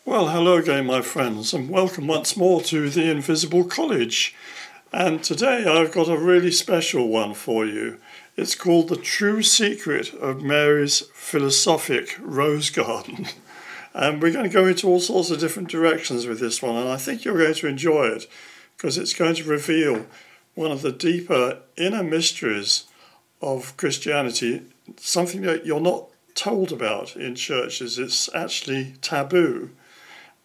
Well, hello again, my friends, and welcome once more to the Invisible College. And today I've got a really special one for you. It's called The True Secret of Mary's Philosophic Rose Garden. And we're going to go into all sorts of different directions with this one, and I think you're going to enjoy it because it's going to reveal one of the deeper inner mysteries of Christianity, something that you're not told about in churches. It's actually taboo.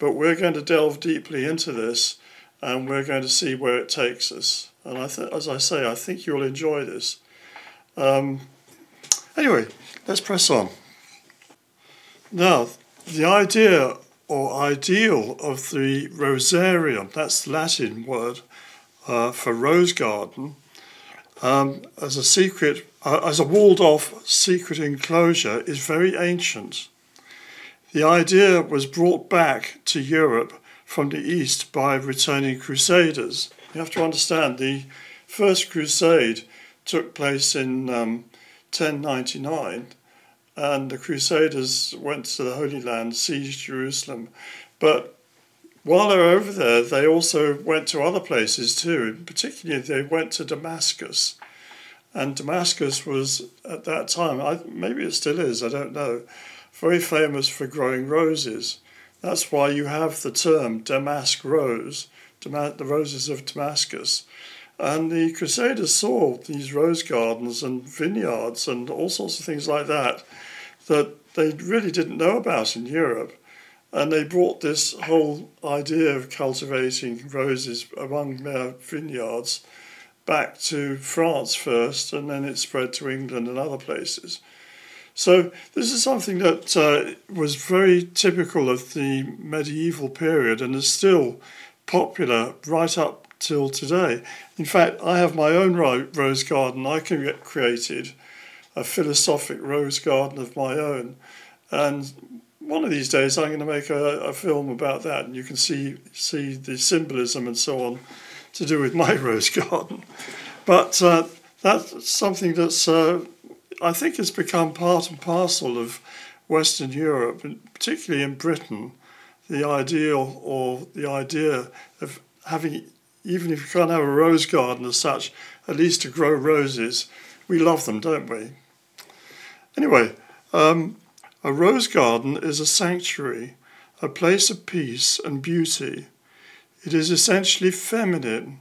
But we're going to delve deeply into this, and we're going to see where it takes us. And as I say, I think you'll enjoy this. Anyway, let's press on. Now, the idea or ideal of the rosarium, that's the Latin word for rose garden, as a walled-off secret enclosure, is very ancient. The idea was brought back to Europe from the East by returning crusaders. You have to understand, the First Crusade took place in 1099, and the crusaders went to the Holy Land, seized Jerusalem. But while they were over there, they also went to other places too. Particularly, they went to Damascus. And Damascus was, at that time, maybe it still is, I don't know, very famous for growing roses. That's why you have the term damask rose, the roses of Damascus. And the Crusaders saw these rose gardens and vineyards and all sorts of things like that they really didn't know about in Europe. And they brought this whole idea of cultivating roses among their vineyards back to France first, and then it spread to England and other places. So this is something that was very typical of the medieval period and is still popular right up till today. In fact, I have my own rose garden. I created a philosophic rose garden of my own. And one of these days I'm going to make a film about that, and you can see the symbolism and so on to do with my rose garden. But that's something that's I think it's become part and parcel of Western Europe, and particularly in Britain, the idea of having, even if you can't have a rose garden as such, at least to grow roses. We love them, don't we? Anyway, a rose garden is a sanctuary, a place of peace and beauty. It is essentially feminine.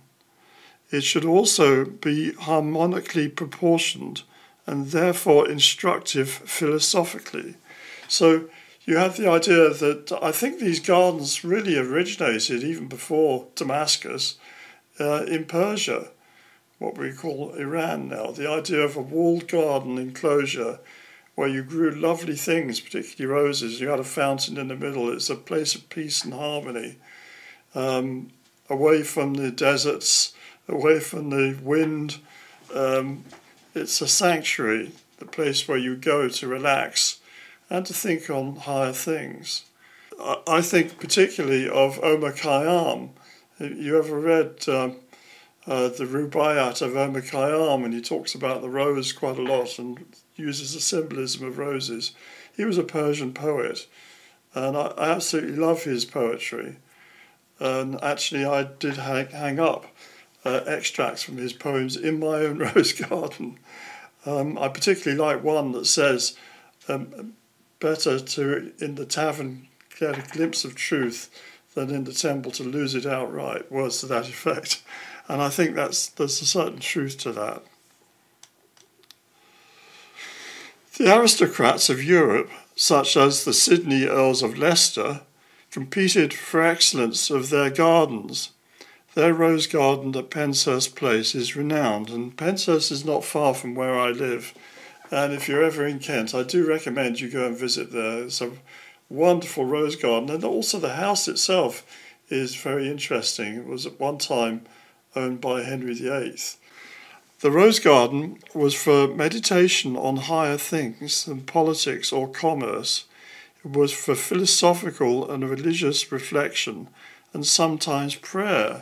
It should also be harmonically proportioned and therefore instructive philosophically. So you have the idea that I think these gardens really originated even before Damascus in Persia, what we call Iran now. The idea of a walled garden enclosure where you grew lovely things, particularly roses. You had a fountain in the middle. It's a place of peace and harmony, away from the deserts, away from the wind. It's a sanctuary, the place where you go to relax and to think on higher things. I think particularly of Omar Khayyam. Have you ever read the Rubaiyat of Omar Khayyam? And he talks about the rose quite a lot and uses the symbolism of roses. He was a Persian poet, and I absolutely love his poetry. And actually I did hang up extracts from his poems in my own rose garden. I particularly like one that says, better to in the tavern get a glimpse of truth than in the temple to lose it outright, words to that effect. And I think there's a certain truth to that. The aristocrats of Europe, such as the Sydney Earls of Leicester, competed for excellence of their gardens. Their rose garden at Penshurst Place is renowned, and Penshurst is not far from where I live. And if you're ever in Kent, I do recommend you go and visit there. It's a wonderful rose garden, and also the house itself is very interesting. It was at one time owned by Henry VIII. The rose garden was for meditation on higher things than politics or commerce. It was for philosophical and religious reflection and sometimes prayer.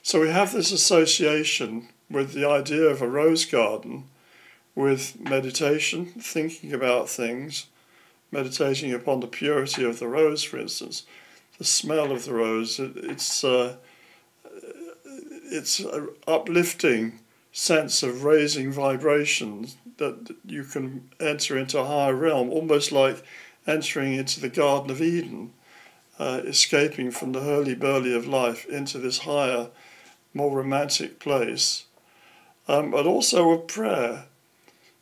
So we have this association with the idea of a rose garden with meditation, thinking about things, meditating upon the purity of the rose, for instance, the smell of the rose. It's an uplifting sense of raising vibrations that you can enter into a higher realm, almost like entering into the Garden of Eden, escaping from the hurly-burly of life into this higher, more romantic place, but also of prayer.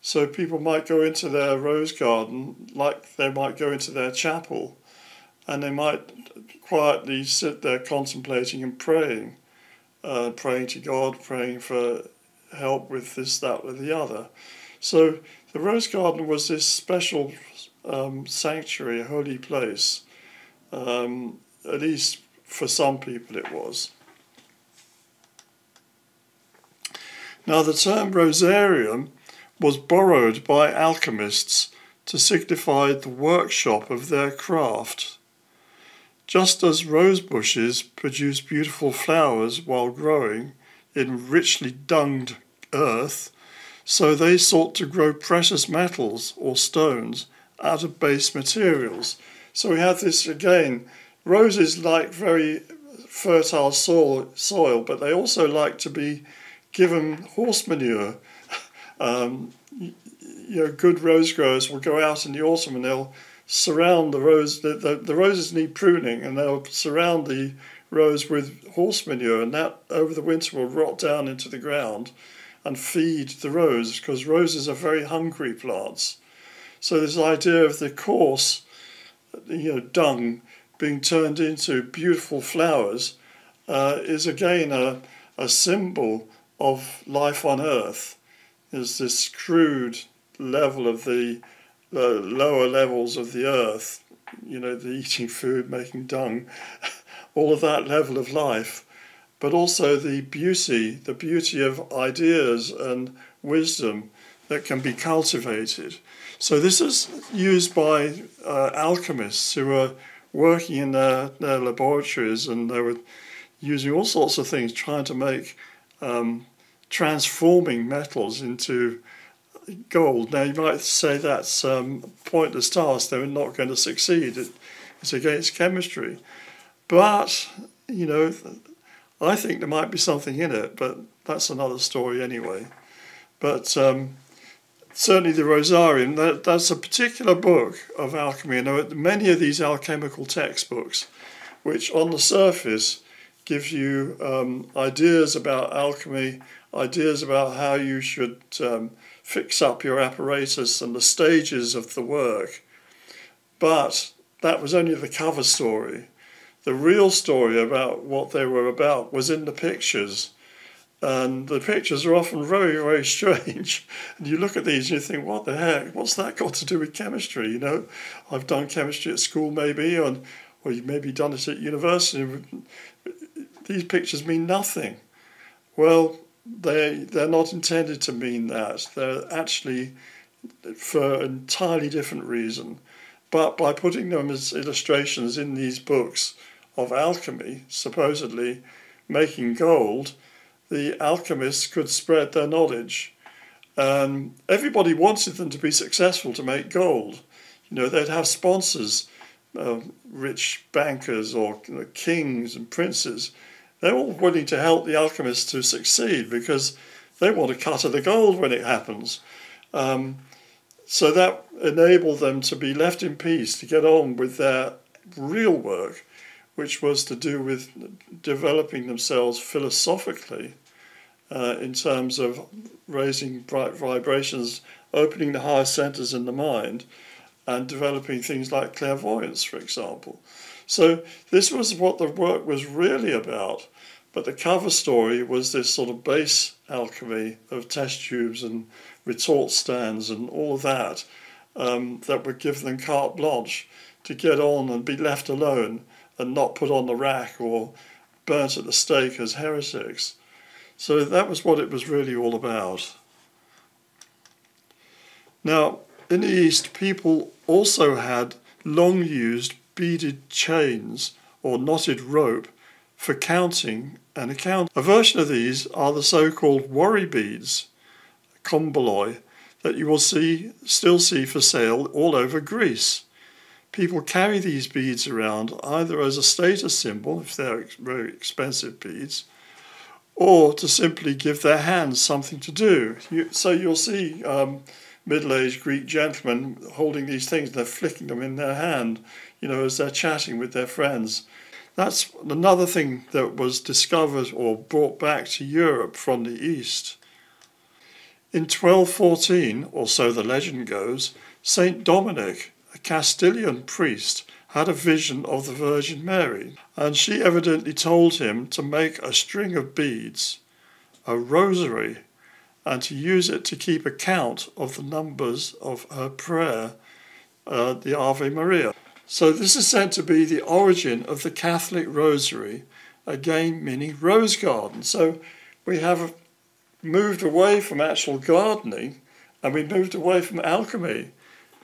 So people might go into their rose garden like they might go into their chapel, and they might quietly sit there contemplating and praying, praying to God, praying for help with this, that, or the other. So the rose garden was this special sanctuary, a holy place. At least for some people it was. Now the term rosarium was borrowed by alchemists to signify the workshop of their craft. Just as rose bushes produce beautiful flowers while growing in richly dunged earth, so they sought to grow precious metals or stones out of base materials. So we have this again, roses like very fertile soil, but they also like to be given horse manure. Good rose growers will go out in the autumn and they'll surround the rose. The roses need pruning, and they'll surround the rose with horse manure, and that over the winter will rot down into the ground and feed the rose, because roses are very hungry plants. So this idea of the coarse, dung being turned into beautiful flowers is again a symbol of life on earth. There's this crude level of the lower levels of the earth, the eating food, making dung, all of that level of life, but also the beauty of ideas and wisdom that can be cultivated. So this is used by alchemists who were working in their laboratories, and they were using all sorts of things, trying to make transforming metals into gold. Now you might say that's a pointless task, they were not going to succeed, it's against chemistry. But, I think there might be something in it, but that's another story anyway. But certainly the Rosarium, that's a particular book of alchemy. And there are many of these alchemical textbooks, which on the surface give you ideas about alchemy, ideas about how you should fix up your apparatus and the stages of the work. But that was only the cover story. The real story about what they were about was in the pictures. And the pictures are often very, very strange. And you look at these and you think, what the heck? What's that got to do with chemistry? I've done chemistry at school maybe, or you've maybe done it at university. These pictures mean nothing. Well, they're not intended to mean that. They're actually for an entirely different reason. But by putting them as illustrations in these books of alchemy, supposedly making gold, the alchemists could spread their knowledge. Everybody wanted them to be successful to make gold. They'd have sponsors, rich bankers or kings and princes. They're all willing to help the alchemists to succeed because they want a cut of the gold when it happens. So that enabled them to be left in peace, to get on with their real work, which was to do with developing themselves philosophically in terms of raising bright vibrations, opening the higher centers in the mind, and developing things like clairvoyance, for example. So this was what the work was really about. But the cover story was this sort of base alchemy of test tubes and retort stands and all of that that would give them carte blanche to get on and be left alone and not put on the rack or burnt at the stake as heretics. So that was what it was really all about. Now, in the East, people also had long-used beaded chains or knotted rope for counting and accounting. A version of these are the so-called worry beads, komboloi, that you will still see for sale all over Greece. people carry these beads around either as a status symbol, if they're very expensive beads, or to simply give their hands something to do. So you'll see middle-aged Greek gentlemen holding these things, and they're flicking them in their hand, as they're chatting with their friends. That's another thing that was discovered or brought back to Europe from the East. In 1214, or so the legend goes, Saint Dominic, a Castilian priest, had a vision of the Virgin Mary, and she evidently told him to make a string of beads, a rosary, and to use it to keep account of the numbers of her prayer, the Ave Maria. So this is said to be the origin of the Catholic rosary, again meaning rose garden. So we have moved away from actual gardening, and we moved away from alchemy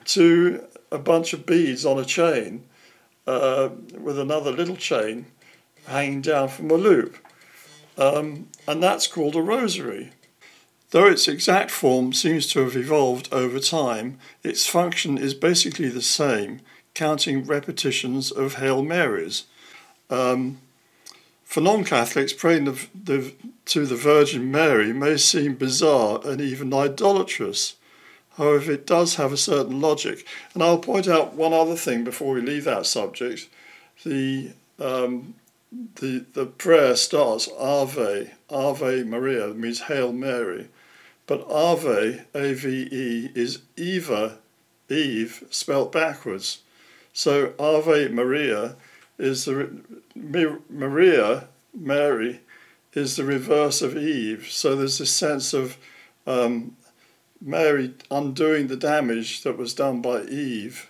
to a bunch of beads on a chain with another little chain hanging down from a loop. And that's called a rosary. Though its exact form seems to have evolved over time, its function is basically the same, counting repetitions of Hail Marys. For non-Catholics, praying to the Virgin Mary may seem bizarre and even idolatrous. However, it does have a certain logic. And I'll point out one other thing before we leave that subject. The prayer starts Ave, Ave Maria, that means Hail Mary. But Ave, A-V-E, is Eva, Eve, spelt backwards. So Ave Maria is Mary, is the reverse of Eve. So there's this sense of Mary undoing the damage that was done by Eve,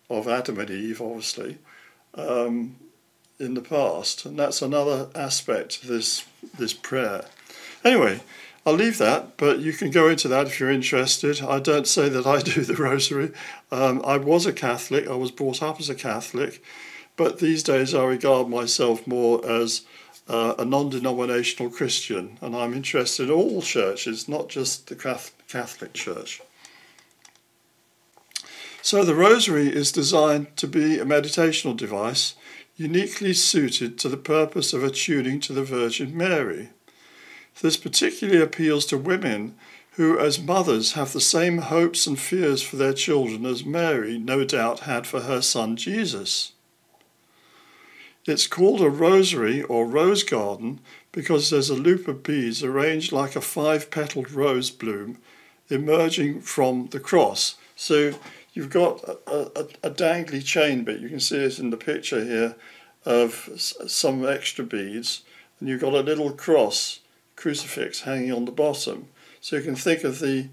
of Adam and Eve, obviously, in the past. And that's another aspect to this prayer. Anyway, I'll leave that, but you can go into that if you're interested. I don't say that I do the rosary. I was a Catholic. I was brought up as a Catholic. But these days I regard myself more as a non-denominational Christian. And I'm interested in all churches, not just the Catholic Church. So the rosary is designed to be a meditational device uniquely suited to the purpose of attuning to the Virgin Mary. This particularly appeals to women who, as mothers, have the same hopes and fears for their children as Mary no doubt had for her son Jesus. It's called a rosary or rose garden because there's a loop of beads arranged like a 5-petaled rose bloom emerging from the cross. So you've got a dangly chain bit, you can see it in the picture here, of some extra beads, and you've got a little crucifix hanging on the bottom. So you can think of the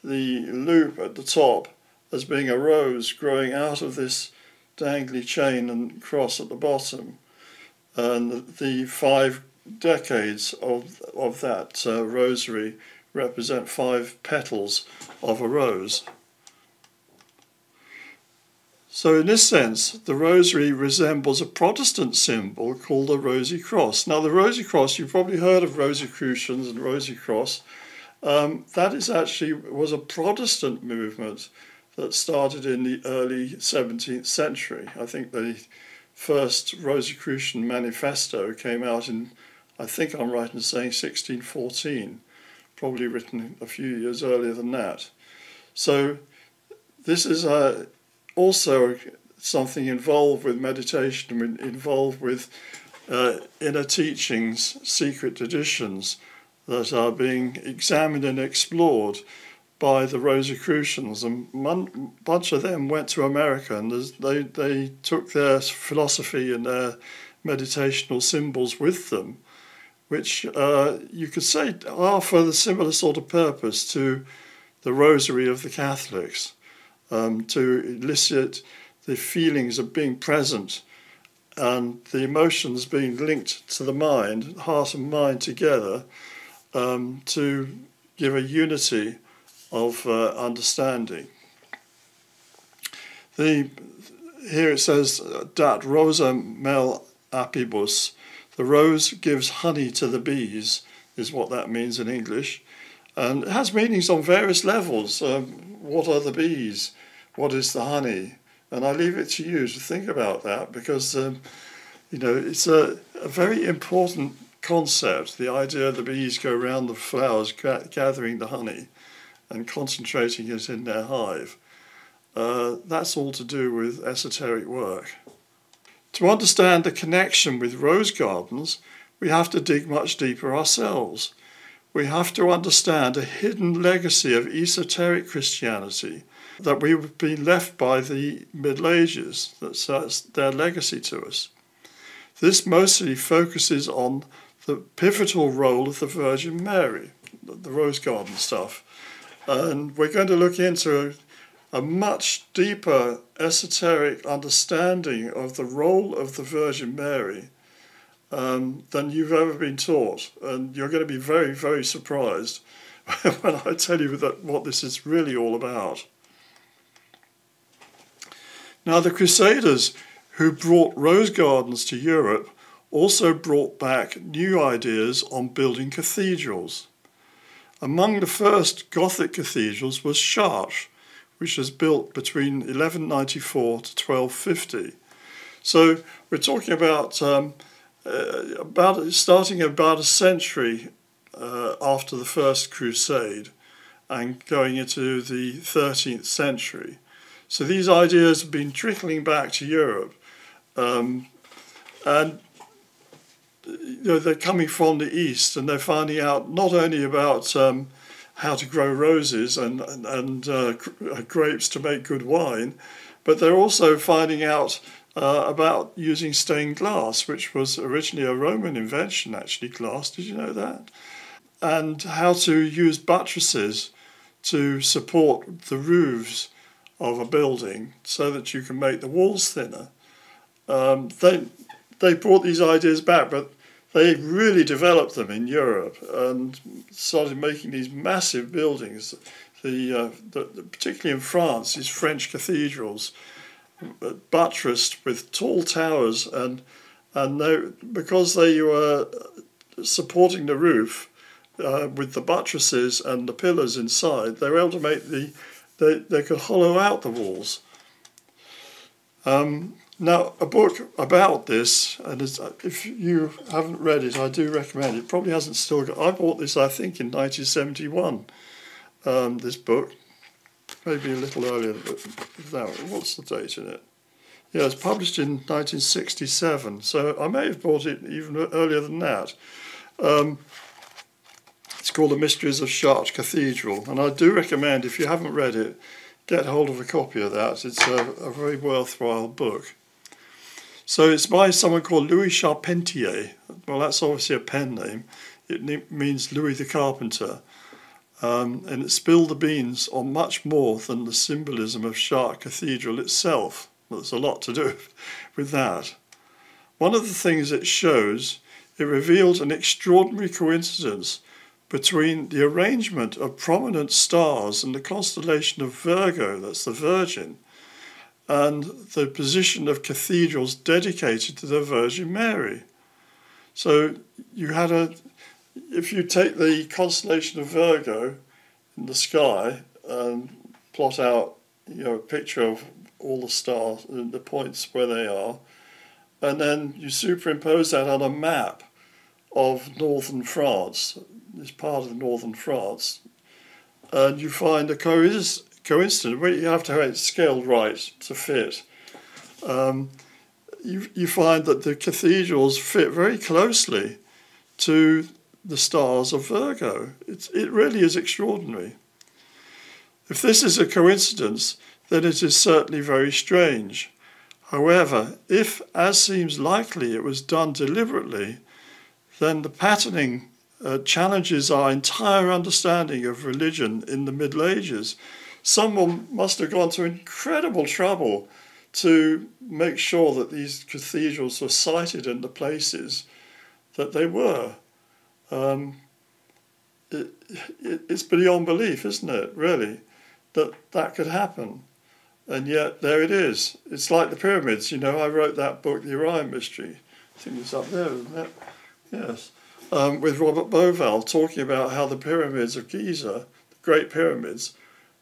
loop at the top as being a rose growing out of this dangly chain and cross at the bottom. And the 5 decades of that rosary represent 5 petals of a rose. So in this sense, the rosary resembles a Protestant symbol called the Rosy Cross. Now the Rosy Cross, you've probably heard of Rosicrucians and Rosy Cross. That was a Protestant movement that started in the early 17th century. I think the first Rosicrucian manifesto came out in, I think I'm right in saying 1614, probably written a few years earlier than that. So this is also something involved with meditation, involved with inner teachings, secret traditions that are being examined and explored by the Rosicrucians. And one bunch of them went to America, and they took their philosophy and their meditational symbols with them, which you could say are for the similar sort of purpose to the rosary of the Catholics. To elicit the feelings of being present and the emotions being linked to the mind, heart and mind together, to give a unity of understanding. Here it says, dat rosa mel apibus, the rose gives honey to the bees, is what that means in English. And it has meanings on various levels. What are the bees? What is the honey? And I leave it to you to think about that, because it's a very important concept, the idea the bees go around the flowers gathering the honey and concentrating it in their hive. That's all to do with esoteric work. To understand the connection with rose gardens, we have to dig much deeper ourselves. We have to understand a hidden legacy of esoteric Christianity that we've been left by the Middle Ages. That's their legacy to us. This mostly focuses on the pivotal role of the Virgin Mary, the rose garden stuff. And we're going to look into a much deeper esoteric understanding of the role of the Virgin Mary than you've ever been taught. And you're going to be very, very surprised when I tell you what this is really all about. Now, the Crusaders who brought rose gardens to Europe also brought back new ideas on building cathedrals. Among the first Gothic cathedrals was Chartres, which was built between 1194 to 1250. So we're talking about starting about a century after the First Crusade and going into the 13th century. So these ideas have been trickling back to Europe, and they're coming from the East, and they're finding out not only about how to grow roses and grapes to make good wine, but they're also finding out about using stained glass, which was originally a Roman invention, actually, glass. Did you know that? And how to use buttresses to support the roofs of a building so that you can make the walls thinner. They brought these ideas back, but they really developed them in Europe and started making these massive buildings. Particularly in France, these French cathedrals, buttressed with tall towers, and because they were supporting the roof with the buttresses and the pillars inside, they were able to make they could hollow out the walls. Now, a book about this, and if you haven't read it, I do recommend it. It probably hasn't still got. I bought this, I think, in 1971. This book, maybe a little earlier than that. What's the date in it? Yeah, it's published in 1967. So I may have bought it even earlier than that. It's called The Mysteries of Chartres Cathedral, and I do recommend, if you haven't read it, get hold of a copy of that. It's a very worthwhile book. So it's by someone called Louis Charpentier. Well, that's obviously a pen name. It means Louis the Carpenter. And it spilled the beans on much more than the symbolism of Chartres Cathedral itself. There's a lot to do with that. One of the things it shows, it revealed an extraordinary coincidence between the arrangement of prominent stars in the constellation of Virgo, that's the Virgin, and the position of cathedrals dedicated to the Virgin Mary. So you had if you take the constellation of Virgo in the sky and plot out, a picture of all the stars and the points where they are, and then you superimpose that on a map of northern France, this part of northern France, and you find a coincidence where you have to have it scaled right to fit. You find that the cathedrals fit very closely to the stars of Virgo. It really is extraordinary. If this is a coincidence, then it is certainly very strange. However, if, as seems likely, it was done deliberately, then the patterning challenges our entire understanding of religion in the Middle Ages. Someone must have gone to incredible trouble to make sure that these cathedrals were sited in the places that they were. It's beyond belief, isn't it, really, that could happen. And yet, there it is. It's like the pyramids. I wrote that book, The Orion Mystery. I think it's up there, isn't it? Yes. With Robert Bauval, talking about how the pyramids of Giza, the Great Pyramids,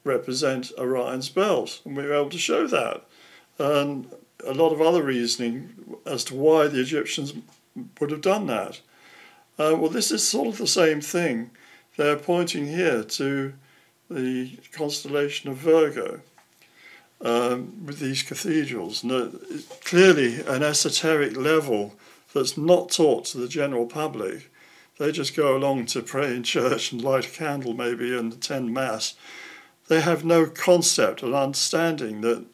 represent Orion's belt. And we were able to show that. and a lot of other reasoning as to why the Egyptians would have done that. Well, this is sort of the same thing. They're pointing here to the constellation of Virgo with these cathedrals. And clearly an esoteric level that's not taught to the general public. They just go along to pray in church and light a candle maybe and attend Mass. They have no concept or understanding that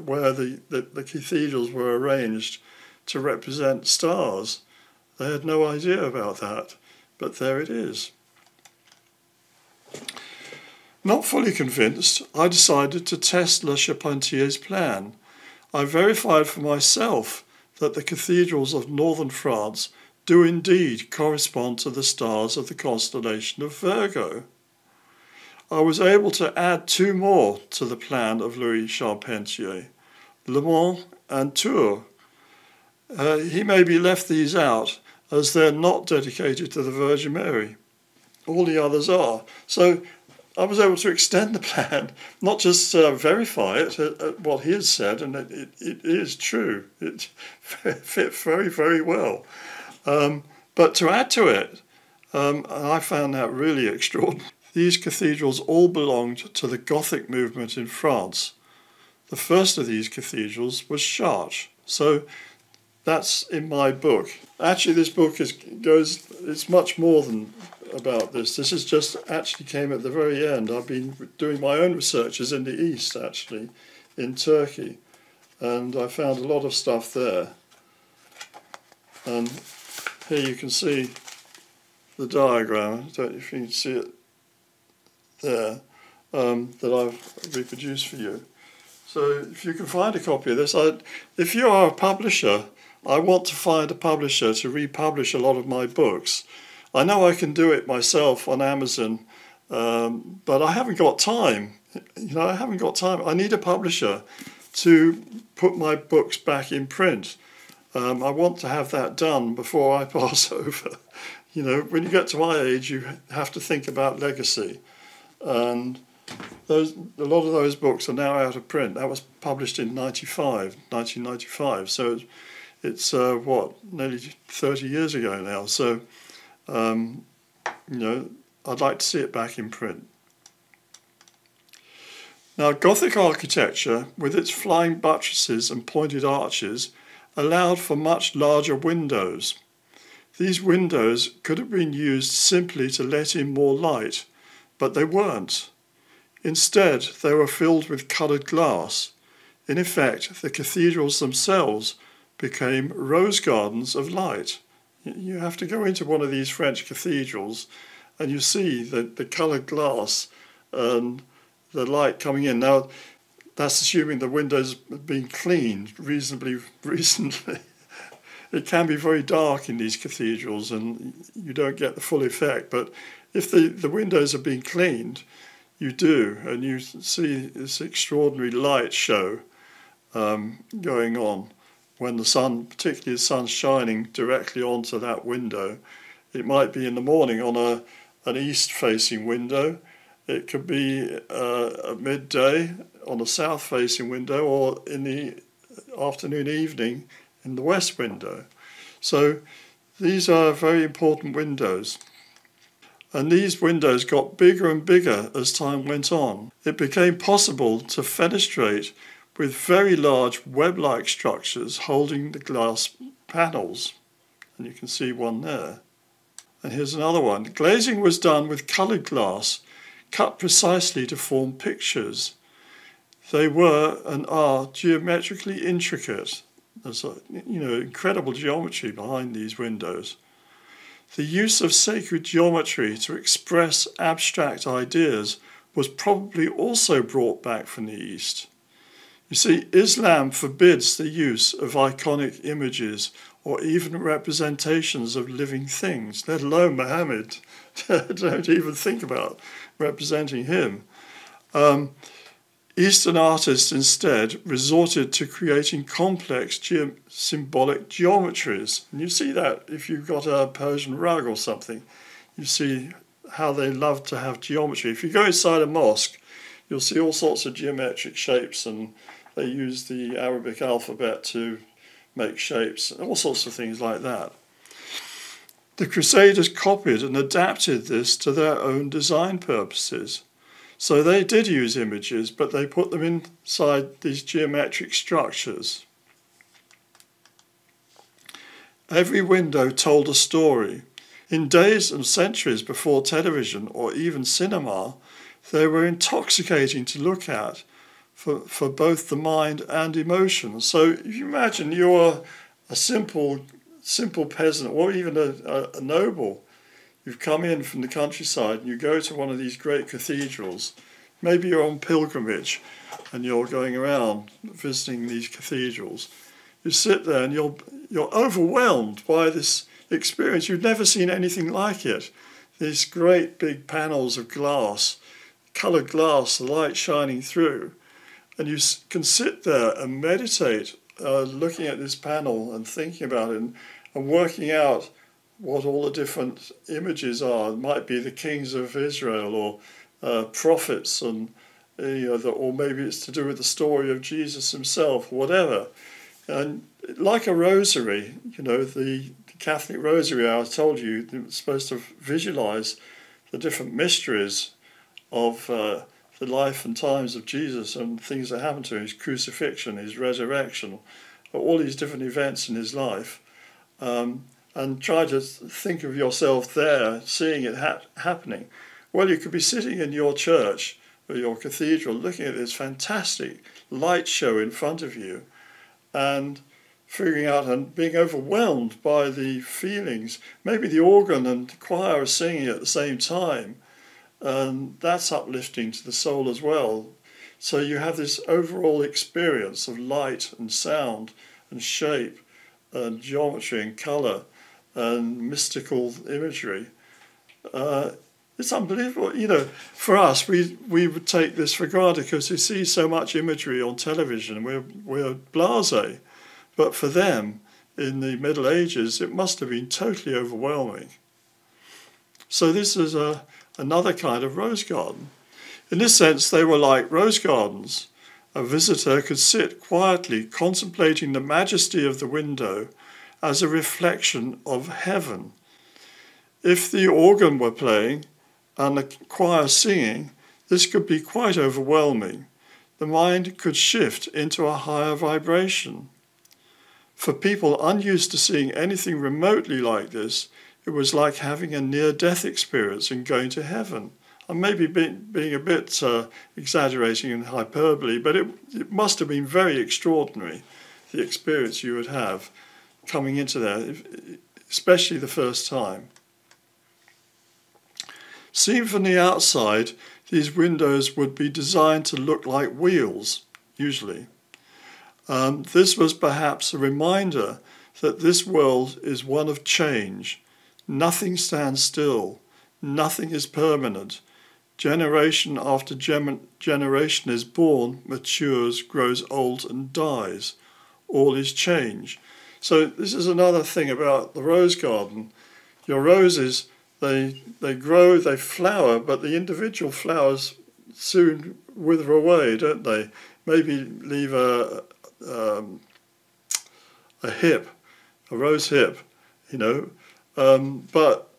where the cathedrals were arranged to represent stars. They had no idea about that, but there it is. Not fully convinced, I decided to test Le Charpentier's plan. I verified for myself that the cathedrals of northern France do indeed correspond to the stars of the constellation of Virgo. I was able to add 2 more to the plan of Louis Charpentier, Le Mans and Tours. He maybe left these out as they're not dedicated to the Virgin Mary. All the others are. So I was able to extend the plan, not just verify it at what he has said, and it is true. It fit very, very well. But to add to it, I found that really extraordinary. These cathedrals all belonged to the Gothic movement in France. The first of these cathedrals was Chartres. So that's in my book. Actually, this book it's much more than about this. This is just actually came at the very end. I've been doing my own researches in the East, actually, in Turkey, and I found a lot of stuff there. And here you can see the diagram. I don't know if you can see it there, that I've reproduced for you. So if you can find a copy of this, if you are a publisher, I want to find a publisher to republish a lot of my books. I know I can do it myself on Amazon, but I haven't got time. I haven't got time. I need a publisher to put my books back in print. I want to have that done before I pass over. When you get to my age, you have to think about legacy. And a lot of those books are now out of print. That was published in 1995. So it's nearly 30 years ago now. So, I'd like to see it back in print. Now, Gothic architecture, with its flying buttresses and pointed arches, allowed for much larger windows. These windows could have been used simply to let in more light, but they weren't. Instead, they were filled with coloured glass. In effect, the cathedrals themselves became rose gardens of light. You have to go into one of these French cathedrals and you see the coloured glass and the light coming in. Now, that's assuming the windows have been cleaned reasonably recently. It can be very dark in these cathedrals and you don't get the full effect, but if the windows have been cleaned, you do, and you see this extraordinary light show going on when the sun, particularly the sun's shining directly onto that window. It might be in the morning on an east-facing window. It could be at midday on a south-facing window, or in the afternoon, evening in the west window. So these are very important windows. And these windows got bigger and bigger as time went on. It became possible to fenestrate with very large web-like structures holding the glass panels. And you can see one there. And here's another one. Glazing was done with coloured glass, cut precisely to form pictures. They were and are geometrically intricate. There's incredible geometry behind these windows. The use of sacred geometry to express abstract ideas was probably also brought back from the East. You see, Islam forbids the use of iconic images or even representations of living things, let alone Muhammad. Don't even think about representing him. Eastern artists instead resorted to creating complex symbolic geometries. And you see that if you've got a Persian rug or something. You see how they love to have geometry. If you go inside a mosque, you'll see all sorts of geometric shapes and They used the Arabic alphabet to make shapes, all sorts of things like that. The Crusaders copied and adapted this to their own design purposes. So they did use images, but they put them inside these geometric structures. Every window told a story. In days and centuries before television or even cinema, they were intoxicating to look at for both the mind and emotion. So if you imagine you're a simple peasant or even a noble. You've come in from the countryside and you go to one of these great cathedrals. Maybe you're on pilgrimage and you're going around visiting these cathedrals. You sit there and you're overwhelmed by this experience. You've never seen anything like it. These great big panels of glass, coloured glass, the light shining through. And you can sit there and meditate, looking at this panel and thinking about it and working out what all the different images are. It might be the kings of Israel or prophets, and or maybe it's to do with the story of Jesus himself, whatever. And like a rosary, the Catholic rosary, I told you, it's supposed to visualize the different mysteries of the life and times of Jesus and things that happened to him, his crucifixion, his resurrection, all these different events in his life. And try to think of yourself there, seeing it happening. Well, you could be sitting in your church or your cathedral looking at this fantastic light show in front of you and figuring out and being overwhelmed by the feelings. Maybe the organ and the choir are singing at the same time, and that's uplifting to the soul as well. So you have this overall experience of light and sound and shape and geometry and colour and mystical imagery. It's unbelievable. For us, we would take this for granted because we see so much imagery on television. We're blasé. But for them, in the Middle Ages, it must have been totally overwhelming. So this is another kind of rose garden. In this sense, they were like rose gardens. A visitor could sit quietly contemplating the majesty of the window as a reflection of heaven. If the organ were playing and the choir singing, this could be quite overwhelming. The mind could shift into a higher vibration. For people unused to seeing anything remotely like this, it was like having a near-death experience and going to heaven. I may be being a bit exaggerating and hyperbole, but it must have been very extraordinary, the experience you would have coming into there, especially the first time. Seen from the outside, these windows would be designed to look like wheels, usually. This was perhaps a reminder that this world is one of change. Nothing stands still. Nothing is permanent. Generation after generation is born, matures, grows old and dies. All is change. So this is another thing about the rose garden. Your roses, they grow, they flower, but the individual flowers soon wither away, don't they? Maybe leave a rose hip, but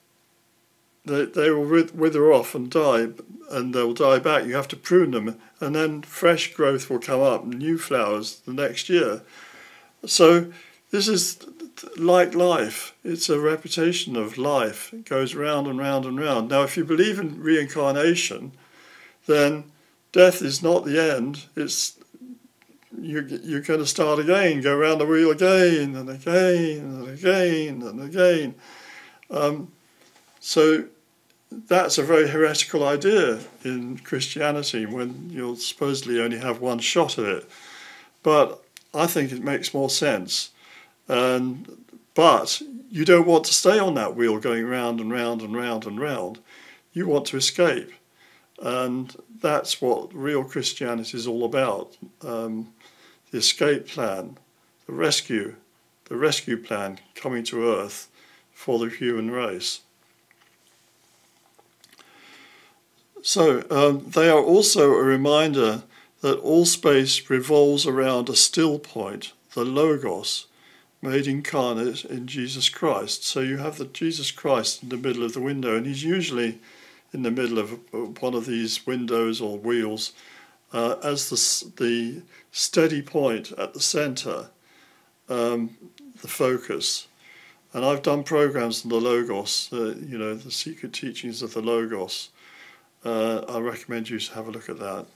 they will wither off and die, and they'll die back. You have to prune them, and then fresh growth will come up, new flowers the next year. So this is like life. It's a repetition of life. It goes round and round and round. Now, if you believe in reincarnation, then death is not the end. It's you're going to start again, go round the wheel again and again and again and again. So that's a very heretical idea in Christianity when you'll supposedly only have one shot at it. But I think it makes more sense. But you don't want to stay on that wheel going round and round and round and round. You want to escape. And that's what real Christianity is all about. The escape plan, the rescue plan coming to earth for the human race. So they are also a reminder that all space revolves around a still point, the Logos, made incarnate in Jesus Christ. So you have the Jesus Christ in the middle of the window, and he's usually in the middle of one of these windows or wheels as the steady point at the centre, the focus. And I've done programs on the Logos, the secret teachings of the Logos. I recommend you to have a look at that.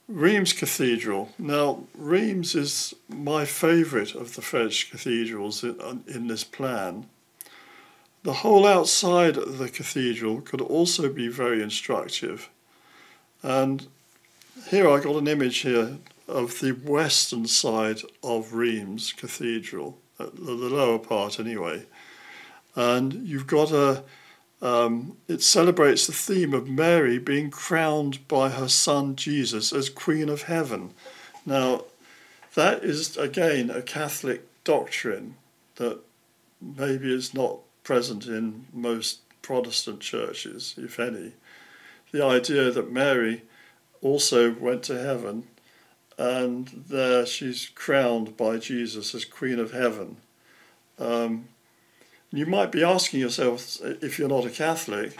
Reims Cathedral. Now, Reims is my favourite of the French cathedrals in this plan. The whole outside of the cathedral could also be very instructive. And here I got an image here of the western side of Reims Cathedral, the lower part anyway. And you've got it celebrates the theme of Mary being crowned by her son Jesus as Queen of Heaven. Now, that is again a Catholic doctrine that maybe is not present in most Protestant churches, if any. The idea that Mary also went to heaven and there she's crowned by Jesus as Queen of Heaven. You might be asking yourself, if you're not a Catholic,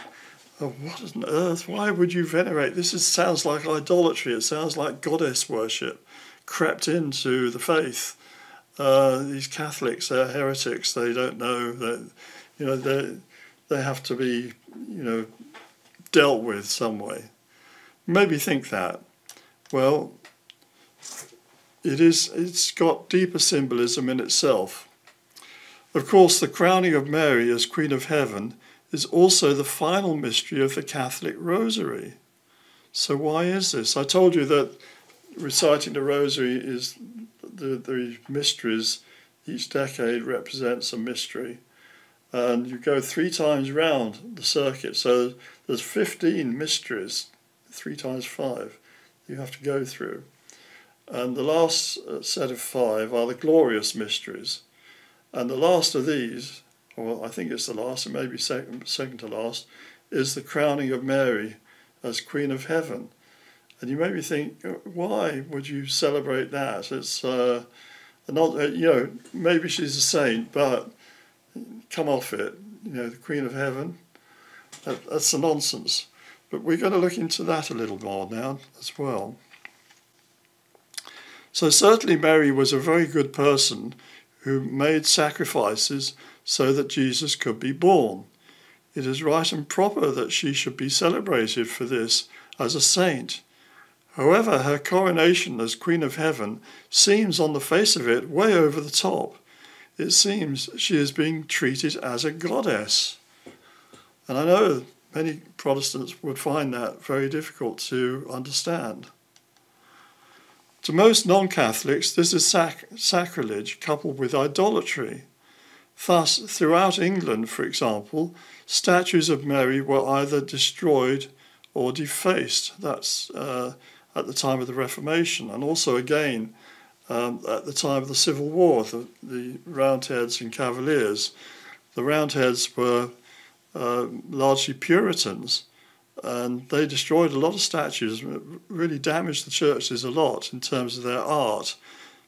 what on earth, why would you venerate? This sounds like idolatry, it sounds like goddess worship crept into the faith. These Catholics, they're heretics, they don't know that, they have to be, dealt with some way. Maybe think that. Well, it's got deeper symbolism in itself. Of course, the crowning of Mary as Queen of Heaven is also the final mystery of the Catholic Rosary. So why is this? I told you that reciting the Rosary is the mysteries. Each decade represents a mystery. And you go 3 times round the circuit. So there's 15 mysteries, 3 times 5, you have to go through. And the last set of 5 are the glorious mysteries. And the last of these, or I think it's the last, it may be second to last, is the crowning of Mary as Queen of Heaven. And you maybe think, why would you celebrate that? It's not, maybe she's a saint, but come off it. The Queen of Heaven, that's a nonsense. But we're going to look into that a little more now as well. So certainly Mary was a very good person who made sacrifices so that Jesus could be born. It is right and proper that she should be celebrated for this as a saint. However, her coronation as Queen of Heaven seems on the face of it way over the top. It seems she is being treated as a goddess. And I know many Protestants would find that very difficult to understand. To most non-Catholics, this is sacrilege coupled with idolatry. Thus, throughout England, for example, statues of Mary were either destroyed or defaced. That's at the time of the Reformation, and also again at the time of the Civil War, the Roundheads and Cavaliers. The Roundheads were largely Puritans, and they destroyed a lot of statues, really damaged the churches a lot in terms of their art,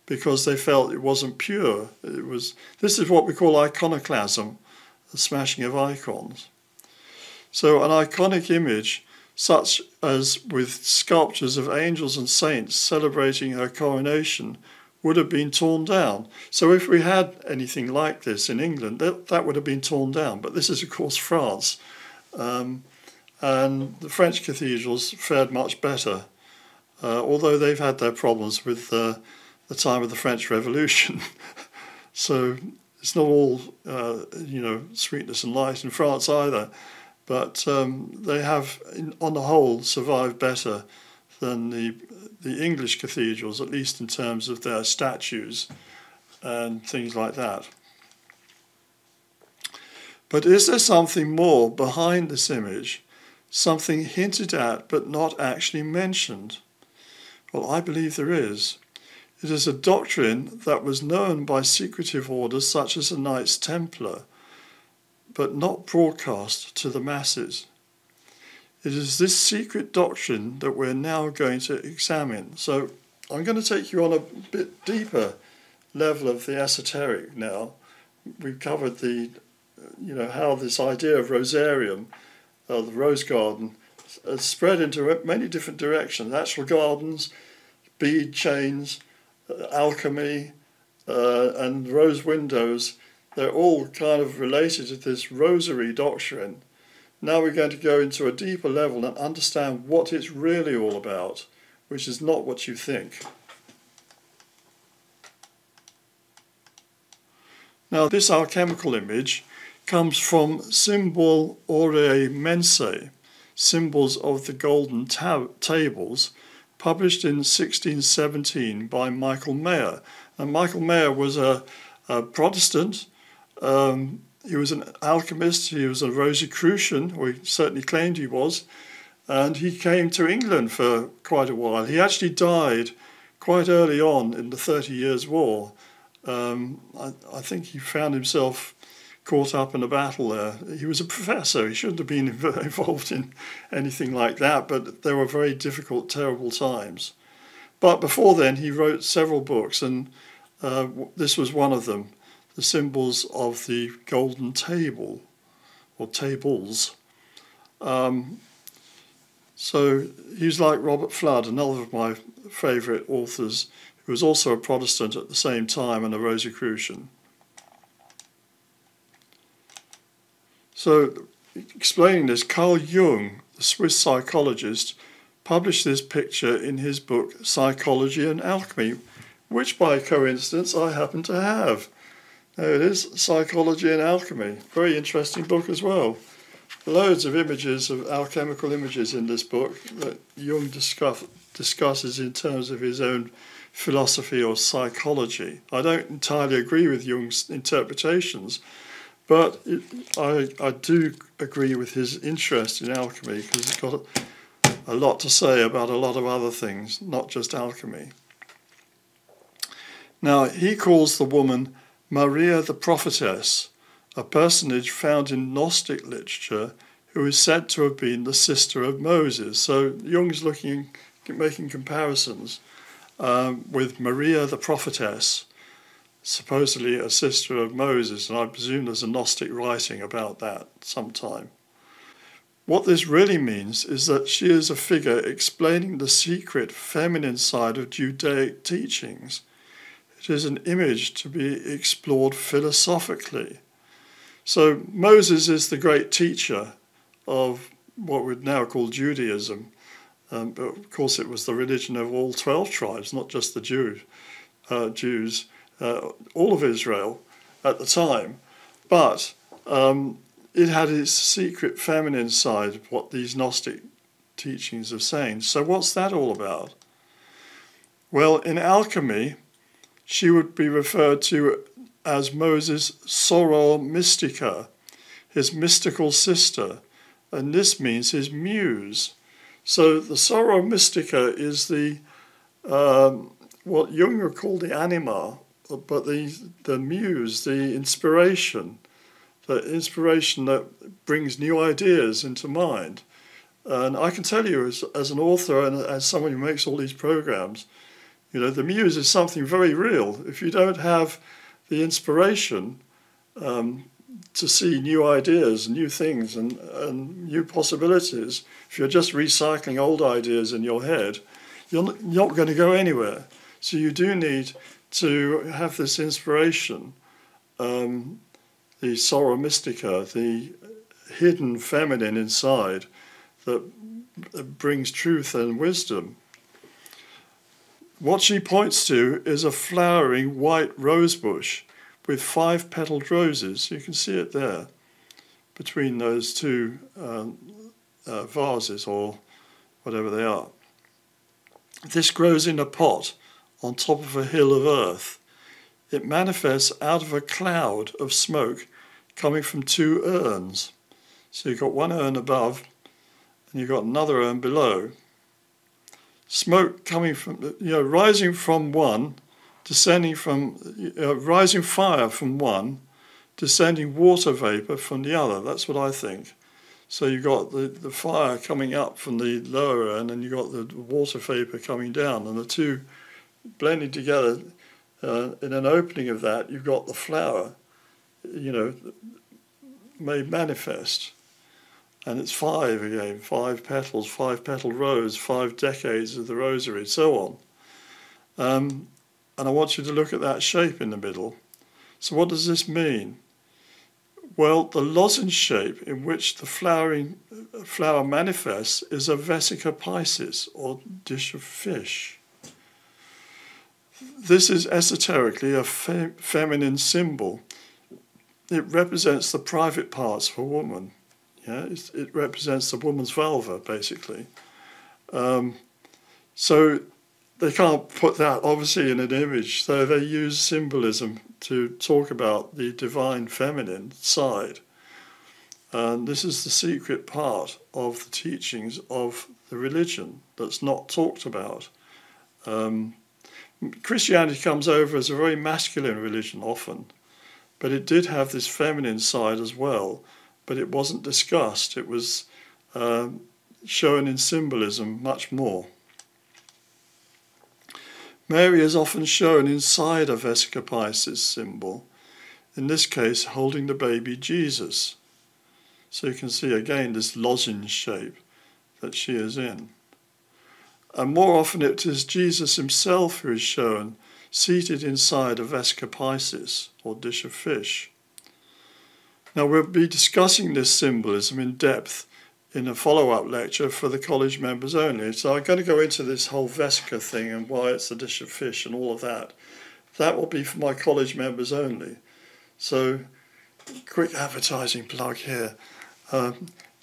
because they felt it wasn't pure. This is what we call iconoclasm, the smashing of icons. So an iconic image, such as with sculptures of angels and saints celebrating her coronation, would have been torn down. So if we had anything like this in England, that would have been torn down. But this is, of course, France. And the French cathedrals fared much better, although they've had their problems with the time of the French Revolution. So it's not all, sweetness and light in France either. But they have, on the whole, survived better than the English cathedrals, at least in terms of their statues and things like that. But is there something more behind this image? Something hinted at but not actually mentioned? Well, I believe there is. It is a doctrine that was known by secretive orders such as the Knights Templar, but not broadcast to the masses. It is this secret doctrine that we're now going to examine. So I'm going to take you on a bit deeper level of the esoteric now. We've covered how this idea of rosarium, the rose garden, has spread into many different directions. Actual gardens, bead chains, alchemy, and rose windows, they're all kind of related to this rosary doctrine. Now we're going to go into a deeper level and understand what it's really all about, which is not what you think. Now this alchemical image comes from Symbol Aureae Mensae, Symbols of the Golden Tables, published in 1617 by Michael Mayer. And Michael Mayer was a Protestant. He was an alchemist, he was a Rosicrucian, or he certainly claimed he was, and he came to England for quite a while. He actually died quite early on in the 30 Years' War. I think he found himself caught up in a battle there. He was a professor, he shouldn't have been involved in anything like that, but there were very difficult, terrible times. But before then he wrote several books, and this was one of them. The Symbols of the Golden Table, or Tables. So he's like Robert Flood, another of my favourite authors, who was also a Protestant at the same time and a Rosicrucian. So explaining this, Carl Jung, the Swiss psychologist, published this picture in his book Psychology and Alchemy, which by coincidence I happen to have. There it is, Psychology and Alchemy. Very interesting book as well. Loads of images, of alchemical images in this book that Jung discusses in terms of his own philosophy or psychology. I don't entirely agree with Jung's interpretations, but I do agree with his interest in alchemy, because he's got a lot to say about a lot of other things, not just alchemy. Now, he calls the woman Maria the Prophetess, a personage found in Gnostic literature who is said to have been the sister of Moses. So Jung's making comparisons with Maria the Prophetess, supposedly a sister of Moses, and I presume there's a Gnostic writing about that sometime. What this really means is that she is a figure explaining the secret feminine side of Judaic teachings. It is an image to be explored philosophically. So Moses is the great teacher of what we'd now call Judaism. But of course it was the religion of all 12 tribes, not just the Jews, all of Israel at the time. But it had its secret feminine side, what these Gnostic teachings are saying. So what's that all about? Well, in alchemy, she would be referred to as Moses' soror mystica, his mystical sister, and this means his muse. So the soror mystica is the what Jung would call the anima, but the muse, the inspiration that brings new ideas into mind. And I can tell you, as an author and as someone who makes all these programs, the muse is something very real. If you don't have the inspiration to see new ideas, new things, and new possibilities, if you're just recycling old ideas in your head, you're not going to go anywhere. So you do need to have this inspiration, the soror mystica, the hidden feminine inside that brings truth and wisdom. What she points to is a flowering white rose bush with 5-petaled roses. You can see it there between those two vases, or whatever they are. This grows in a pot on top of a hill of earth. It manifests out of a cloud of smoke coming from 2 urns. So you've got one urn above and you've got another urn below. Smoke coming from, rising from one, descending from, rising fire from one, descending water vapour from the other. That's what I think. So you've got the fire coming up from the lower end, and you've got the water vapour coming down, and the two blending together. In an opening of that, you've got the flower, made manifest. And it's 5 again, 5 petals, 5-petal rose, 5 decades of the Rosary, so on. And I want you to look at that shape in the middle. So what does this mean? Well, the lozenge shape in which the flower manifests is a vesica piscis, or dish of fish. This is esoterically a feminine symbol. It represents the private parts of a woman. Yeah, it represents the woman's vulva, basically. So they can't put that, obviously, in an image, so they use symbolism to talk about the divine feminine side. And this is the secret part of the teachings of the religion that's not talked about. Christianity comes over as a very masculine religion often, but it did have this feminine side as well, but it wasn't discussed. It was shown in symbolism much more. Mary is often shown inside a vesica piscis symbol, in this case holding the baby Jesus. So you can see again this lozenge shape that she is in. And more often it is Jesus himself who is shown seated inside a vesica piscis, or dish of fish. Now we'll be discussing this symbolism in depth in a follow-up lecture for the college members only. So I'm going to go into this whole vesica thing and why it's a dish of fish and all of that. That will be for my college members only. So quick advertising plug here.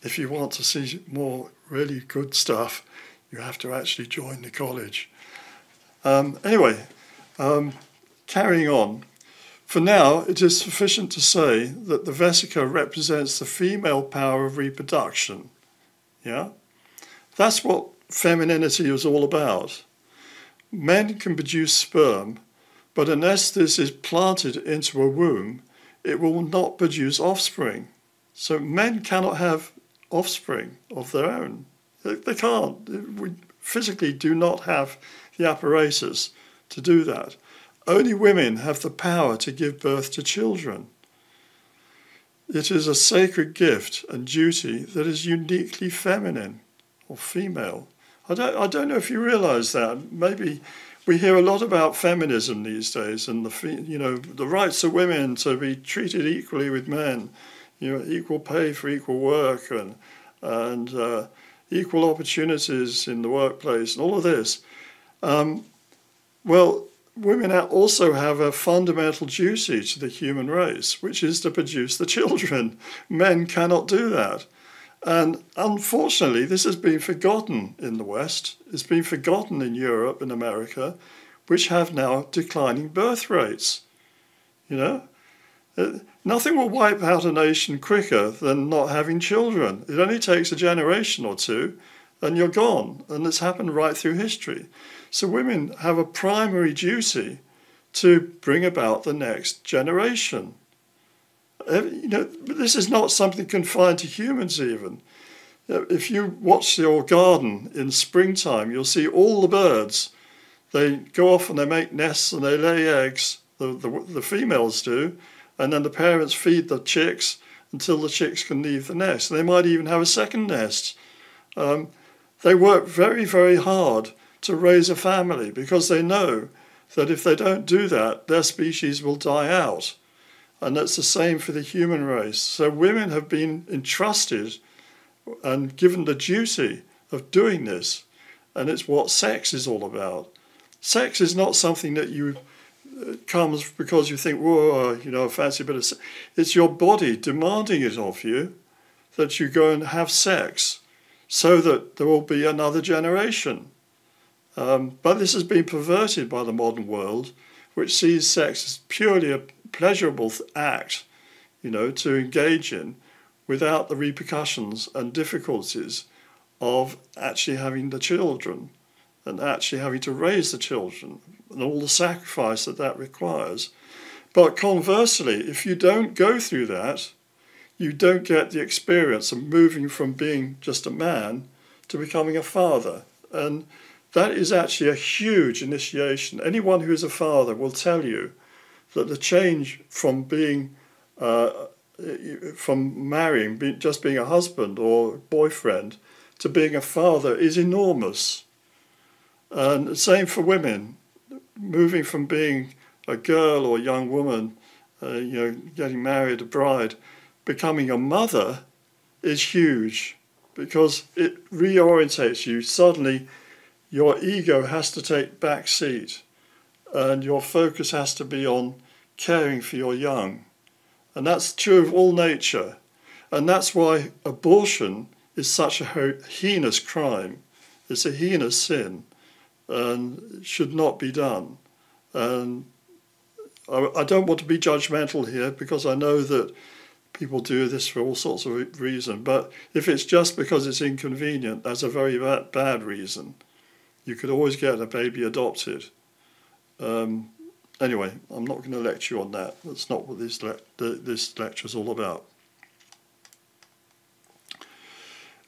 If you want to see more really good stuff, you have to actually join the college. Anyway, carrying on. For now, it is sufficient to say that the vesica represents the female power of reproduction. Yeah? That's what femininity is all about. Men can produce sperm, but unless this is planted into a womb, it will not produce offspring. So men cannot have offspring of their own. They can't. We physically do not have the apparatus to do that. Only women have the power to give birth to children. It is a sacred gift and duty that is uniquely feminine or female. I don't know if you realise that. Maybe we hear a lot about feminism these days and the rights of women to be treated equally with men, equal pay for equal work and equal opportunities in the workplace and all of this. Well, women also have a fundamental duty to the human race, which is to produce the children. Men cannot do that. And unfortunately, this has been forgotten in the West. It's been forgotten in Europe and America, which have now declining birth rates. Nothing will wipe out a nation quicker than not having children. It only takes a generation or two, and you're gone. And it's happened right through history. So women have a primary duty to bring about the next generation. This is not something confined to humans even. If you watch your garden in springtime, you'll see all the birds. They go off and they make nests and they lay eggs, the females do, and then the parents feed the chicks until the chicks can leave the nest. They might even have a second nest. They work very, very hard to raise a family because they know that if they don't do that, their species will die out. And that's the same for the human race. So women have been entrusted and given the duty of doing this. And it's what sex is all about. Sex is not something that comes because you think, whoa, a fancy bit of sex. It's your body demanding it of you that you go and have sex so that there will be another generation. But this has been perverted by the modern world, which sees sex as purely a pleasurable act, to engage in without the repercussions and difficulties of actually having the children and actually having to raise the children and all the sacrifice that requires. But conversely, if you don't go through that, you don't get the experience of moving from being just a man to becoming a father. And that is actually a huge initiation. Anyone who is a father will tell you that the change from being, from marrying, just being a husband or boyfriend, to being a father is enormous. And the same for women. Moving from being a girl or a young woman, getting married, a bride, becoming a mother is huge, because it reorientates you. Suddenly your ego has to take back seat and your focus has to be on caring for your young. And that's true of all nature. And that's why abortion is such a heinous crime. It's a heinous sin and should not be done. And I don't want to be judgmental here, because I know that people do this for all sorts of reasons. But if it's just because it's inconvenient, that's a very bad reason. You could always get a baby adopted. Anyway, I'm not going to lecture you on that. That's not what this lecture is all about.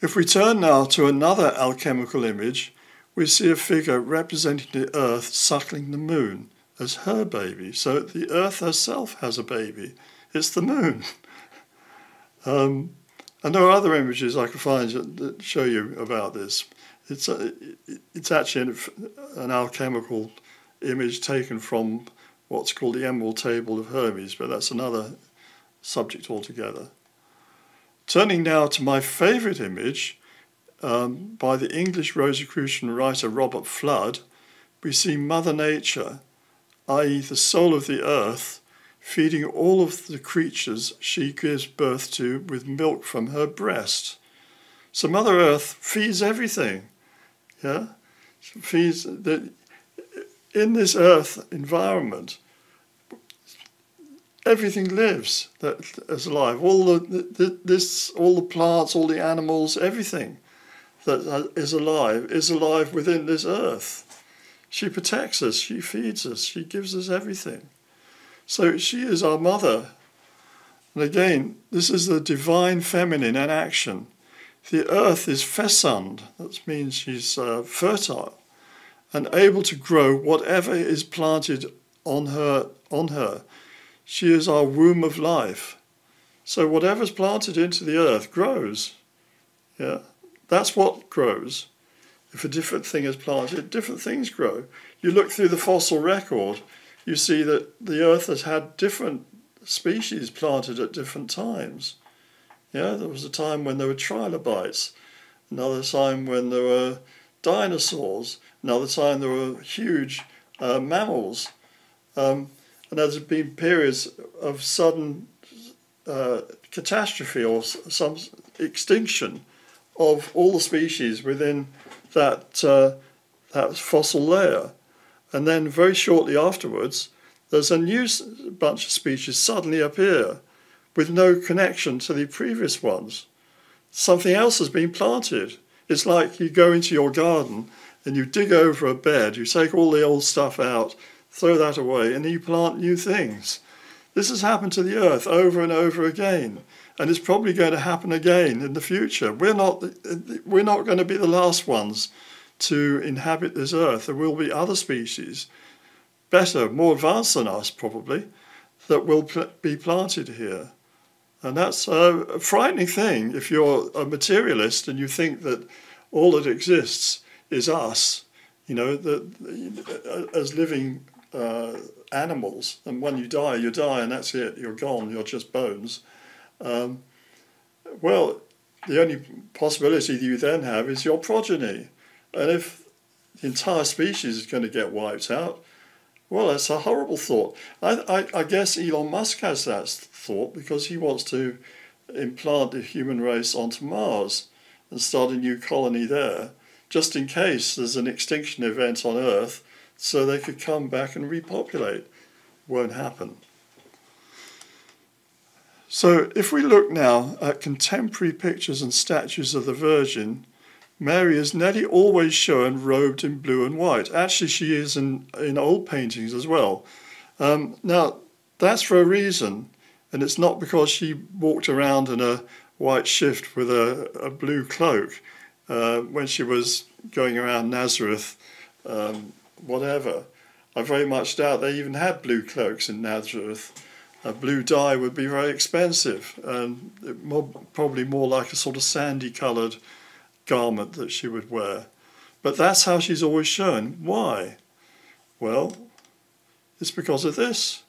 If we turn now to another alchemical image, we see a figure representing the earth suckling the moon as her baby. So the earth herself has a baby. It's the moon. And there are other images I can find that show you about this. It's actually an alchemical image taken from what's called the Emerald Table of Hermes, but that's another subject altogether. Turning now to my favourite image, by the English Rosicrucian writer Robert Flood, we see Mother Nature, i.e. the soul of the earth, feeding all of the creatures she gives birth to with milk from her breast. So Mother Earth feeds everything. Yeah, she feeds in this earth environment. Everything lives that is alive. All the plants, all the animals, everything that is alive within this earth. She protects us. She feeds us. She gives us everything. So she is our mother. And again, this is the divine feminine in action. The earth is fecund, that means she's fertile, and able to grow whatever is planted on her. She is our womb of life. So whatever's planted into the earth grows. Yeah, that's what grows. If a different thing is planted, different things grow. You look through the fossil record, you see that the earth has had different species planted at different times. Yeah, there was a time when there were trilobites, another time when there were dinosaurs, another time there were huge mammals. And there's been periods of sudden catastrophe or some extinction of all the species within that fossil layer. And then very shortly afterwards, there's a new bunch of species suddenly appear with no connection to the previous ones. Something else has been planted. It's like you go into your garden and you dig over a bed, you take all the old stuff out, throw that away, and you plant new things. This has happened to the earth over and over again, and it's probably going to happen again in the future. We're not going to be the last ones to inhabit this earth. There will be other species, better, more advanced than us probably, that will be planted here. And that's a frightening thing if you're a materialist and you think that all that exists is us, as living animals, and when you die, and that's it, you're gone, you're just bones. Well, the only possibility that you then have is your progeny. And if the entire species is going to get wiped out, well, that's a horrible thought. I guess Elon Musk has that thought because he wants to implant the human race onto Mars and start a new colony there, just in case there's an extinction event on Earth, so they could come back and repopulate. Won't happen. So if we look now at contemporary pictures and statues of the Virgin, Mary is nearly always shown robed in blue and white. Actually, she is in old paintings as well. Now, that's for a reason, And it's not because she walked around in a white shift with a blue cloak when she was going around Nazareth, whatever. I very much doubt they even had blue cloaks in Nazareth. A blue dye would be very expensive, and probably more like a sort of sandy-coloured garment that she would wear. But that's how she's always shown. Why? Well, it's because of this.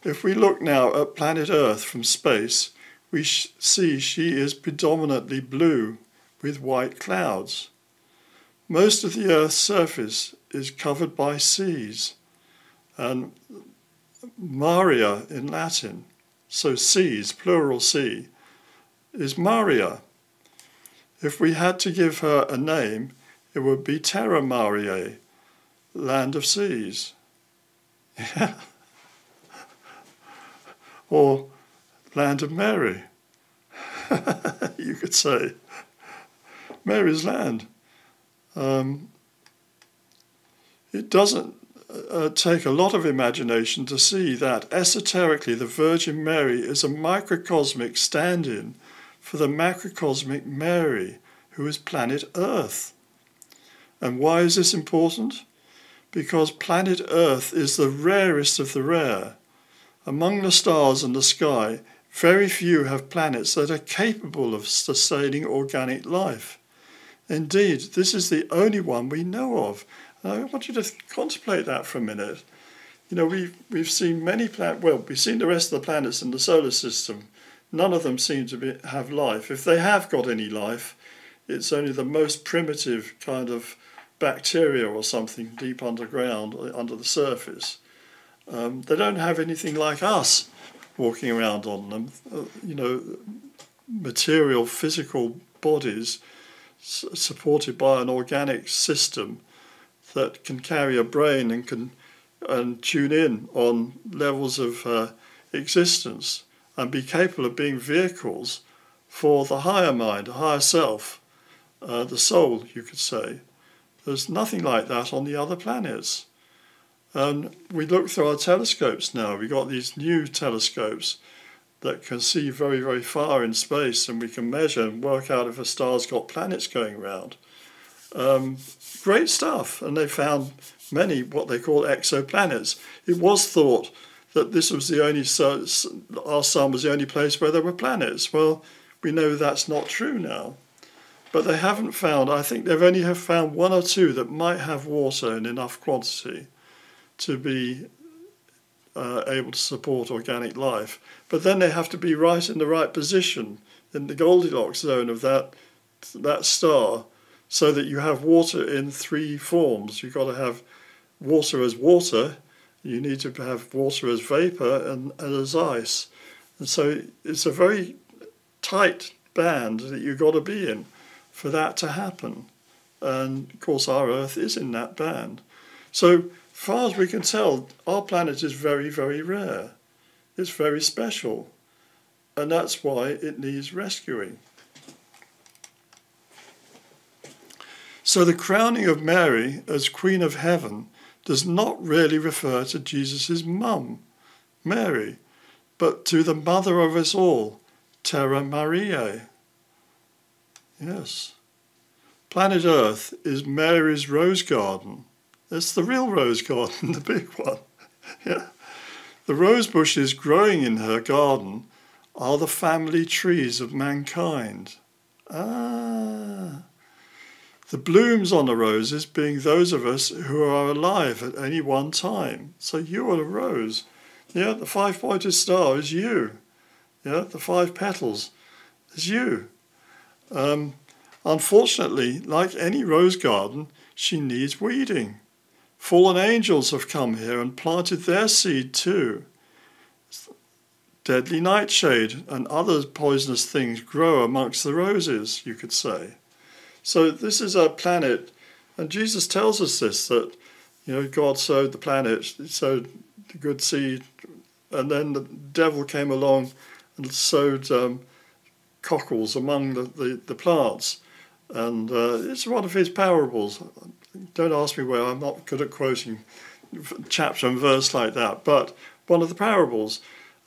If we look now at planet Earth from space, we see she is predominantly blue with white clouds. Most of the Earth's surface is covered by seas, and Maria in Latin, so seas, plural sea, is Maria. If we had to give her a name, it would be Terra Mariae, land of seas. Yeah. Or land of Mary, you could say. Mary's land. It doesn't take a lot of imagination to see that esoterically the Virgin Mary is a microcosmic stand-in for the macrocosmic Mary, who is planet Earth. And why is this important? Because planet Earth is the rarest of the rare. Among the stars in the sky, very few have planets that are capable of sustaining organic life. Indeed, this is the only one we know of. And I want you to contemplate that for a minute. You know, we've seen many planets. Well, we've seen the rest of the planets in the solar system. None of them seem to have life. If they have got any life, it's only the most primitive kind of bacteria or something deep underground, under the surface. They don't have anything like us walking around on them. You know, material, physical bodies supported by an organic system that can carry a brain and tune in on levels of existence and be capable of being vehicles for the higher mind, the higher self, the soul, you could say. There's nothing like that on the other planets. And we look through our telescopes now. We've got these new telescopes that can see very, very far in space, and we can measure and work out if a star's got planets going around. Great stuff. And they found many what they call exoplanets. It was thought that this was the only our sun was the only place where there were planets. Well, we know that's not true now. But they haven't found, I think they've only found one or two that might have water in enough quantity to be able to support organic life. But then they have to be right in the right position, in the Goldilocks zone of that star, so that you have water in three forms. You've got to have water as water, you need to have water as vapour and as ice. And so it's a very tight band that you've got to be in for that to happen. And of course our Earth is in that band. So far as we can tell, our planet is very, very rare. It's very special. And that's why it needs rescuing. So the crowning of Mary as Queen of Heaven does not really refer to Jesus' mum, Mary, but to the mother of us all, Terra Mariae. Yes. Planet Earth is Mary's rose garden. It's the real rose garden, the big one. Yeah. The rose bushes growing in her garden are the family trees of mankind. Ah. The blooms on the roses being those of us who are alive at any one time. So you are a rose. Yeah, the five-pointed star is you. Yeah, the five petals is you. Unfortunately, like any rose garden, she needs weeding. Fallen angels have come here and planted their seed too. Deadly nightshade and other poisonous things grow amongst the roses, you could say. So this is a planet, and Jesus tells us this, that, you know, God sowed the planet, he sowed the good seed, and then the devil came along and sowed cockles among the plants. And it's one of his parables. Don't ask me where, I'm not good at quoting chapter and verse like that, but one of the parables.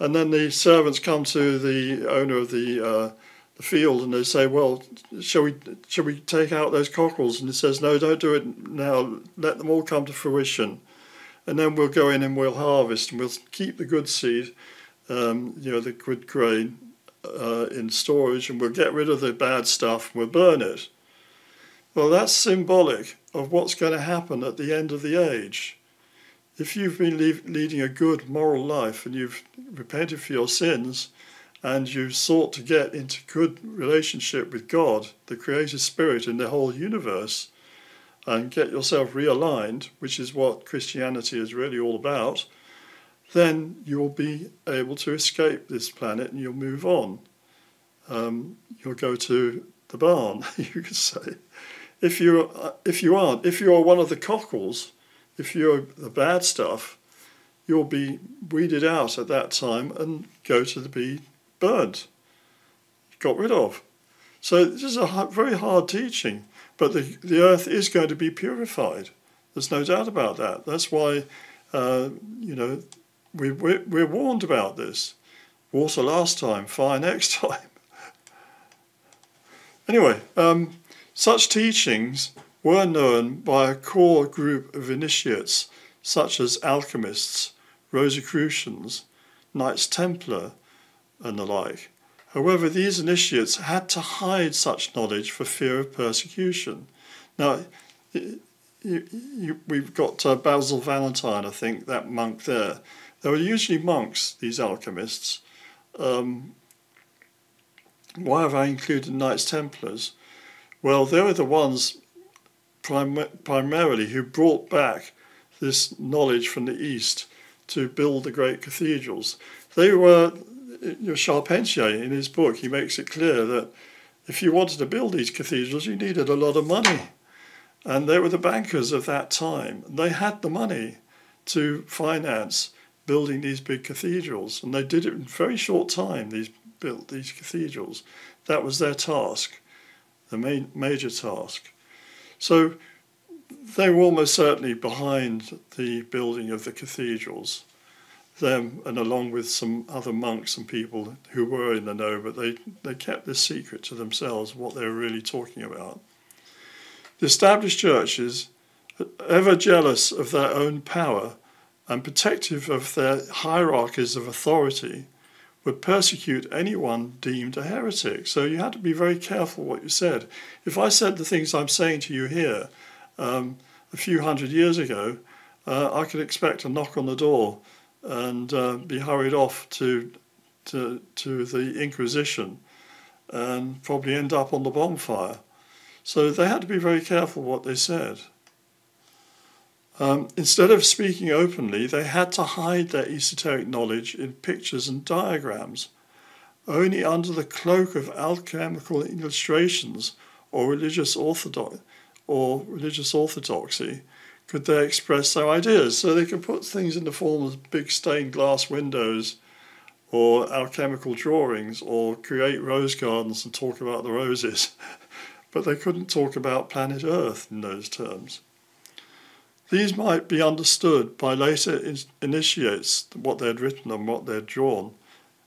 And then the servants come to the owner of the field and they say, well, shall we take out those cockles? And he says, no, don't do it now. Let them all come to fruition. And then we'll go in and we'll harvest and we'll keep the good seed, the good grain in storage, and we'll get rid of the bad stuff and we'll burn it. Well, that's symbolic of what's going to happen at the end of the age. If you've been leading a good moral life and you've repented for your sins and you've sought to get into good relationship with God, the creative spirit in the whole universe, and get yourself realigned, which is what Christianity is really all about, then you'll be able to escape this planet and you'll move on. You'll go to the barn, you could say. If you are one of the cockles, if you're the bad stuff, you'll be weeded out at that time and go to be burnt, got rid of. So this is a very hard teaching, but the earth is going to be purified. There's no doubt about that. That's why, we're warned about this. Water last time, fire next time. Anyway, such teachings were known by a core group of initiates, such as alchemists, Rosicrucians, Knights Templar, and the like. However, these initiates had to hide such knowledge for fear of persecution. Now, we've got Basil Valentine, I think, that monk there. They were usually monks, these alchemists. Why have I included Knights Templars? Well, they were the ones primarily who brought back this knowledge from the East to build the great cathedrals. They were, Charpentier, in his book, he makes it clear that if you wanted to build these cathedrals, you needed a lot of money. And they were the bankers of that time. They had the money to finance building these big cathedrals. And they did it in a very short time, built these cathedrals. That was their task, the major task. So they were almost certainly behind the building of the cathedrals, them and along with some other monks and people who were in the know, but they kept this secret to themselves, what they were really talking about. The established churches, ever jealous of their own power and protective of their hierarchies of authority, would persecute anyone deemed a heretic. So you had to be very careful what you said. If I said the things I'm saying to you here a few hundred years ago, I could expect a knock on the door and be hurried off to the Inquisition and probably end up on the bonfire. So they had to be very careful what they said. Instead of speaking openly, they had to hide their esoteric knowledge in pictures and diagrams. Only under the cloak of alchemical illustrations or religious orthodoxy could they express their ideas. So they could put things in the form of big stained glass windows or alchemical drawings or create rose gardens and talk about the roses. But they couldn't talk about planet Earth in those terms. These might be understood by later initiates, what they'd written and what they'd drawn.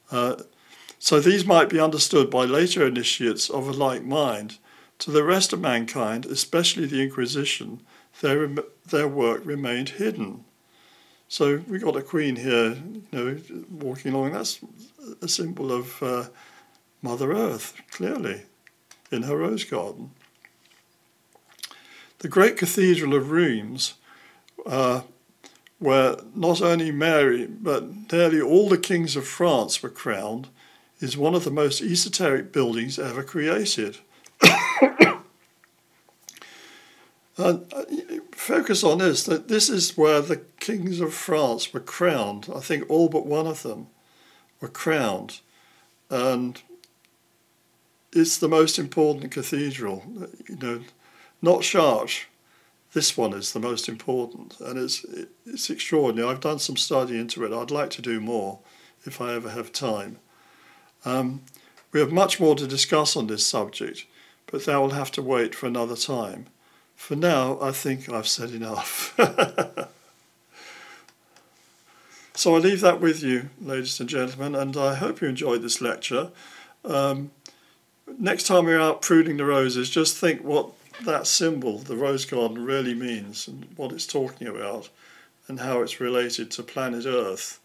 So these might be understood by later initiates of a like mind. To the rest of mankind, especially the Inquisition, their work remained hidden. So we've got a queen here, walking along. That's a symbol of Mother Earth, clearly, in her rose garden. The great cathedral of Reims, where not only Mary, but nearly all the kings of France were crowned, is one of the most esoteric buildings ever created. Focus on this, that this is where the kings of France were crowned. I think all but one of them were crowned. And it's the most important cathedral, not Chartres. This one is the most important, and it's extraordinary. I've done some study into it. I'd like to do more if I ever have time. We have much more to discuss on this subject, but that will have to wait for another time. For now, I think I've said enough. So I leave that with you, ladies and gentlemen, and I hope you enjoyed this lecture. Next time you're out pruning the roses, just think what that symbol, the rose garden, really means and what it's talking about and how it's related to planet Earth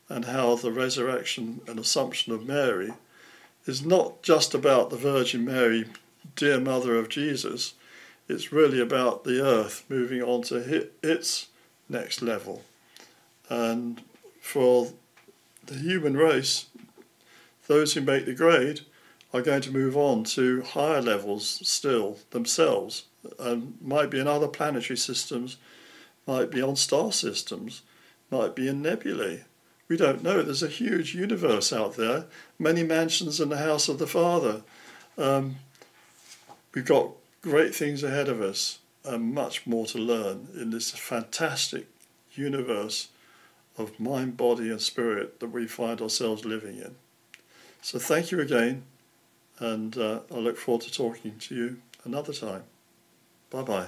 and how the resurrection and assumption of Mary is not just about the Virgin Mary, dear mother of Jesus. It's really about the Earth moving on to its next level. And for the human race, those who make the grade are going to move on to higher levels still themselves, and might be in other planetary systems, might be on star systems, might be in nebulae. We don't know. There's a huge universe out there, many mansions in the house of the Father. We've got great things ahead of us and much more to learn in this fantastic universe of mind, body and spirit that we find ourselves living in. So thank you again, and I look forward to talking to you another time. Bye-bye.